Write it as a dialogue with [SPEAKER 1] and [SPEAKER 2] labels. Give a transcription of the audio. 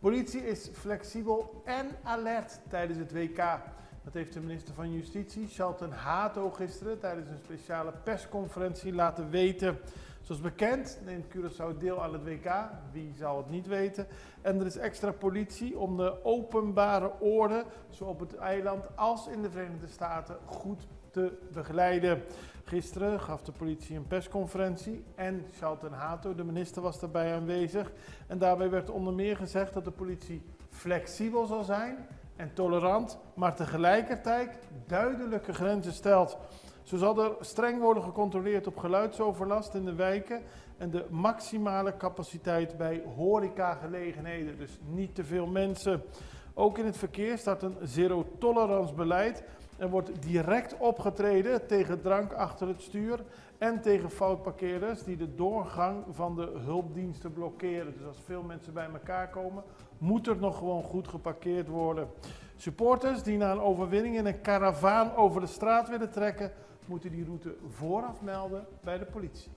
[SPEAKER 1] Politie is flexibel en alert tijdens het WK. Dat heeft de minister van Justitie, Shalton Hato, gisteren tijdens een speciale persconferentie laten weten. Zoals bekend neemt Curaçao deel aan het WK, wie zou het niet weten. En er is extra politie om de openbare orde, zowel op het eiland als in de Verenigde Staten, goed te begeleiden. Gisteren gaf de politie een persconferentie en Shalton Hato, de minister, was daarbij aanwezig. En daarbij werd onder meer gezegd dat de politie flexibel zal zijn en tolerant, maar tegelijkertijd duidelijke grenzen stelt. Zo zal er streng worden gecontroleerd op geluidsoverlast in de wijken en de maximale capaciteit bij horecagelegenheden, dus niet te veel mensen. Ook in het verkeer staat een zero-tolerance beleid. Er wordt direct opgetreden tegen drank achter het stuur en tegen foutparkeerders die de doorgang van de hulpdiensten blokkeren. Dus als veel mensen bij elkaar komen, moet er nog gewoon goed geparkeerd worden. Supporters die na een overwinning in een karavaan over de straat willen trekken, moeten die route vooraf melden bij de politie.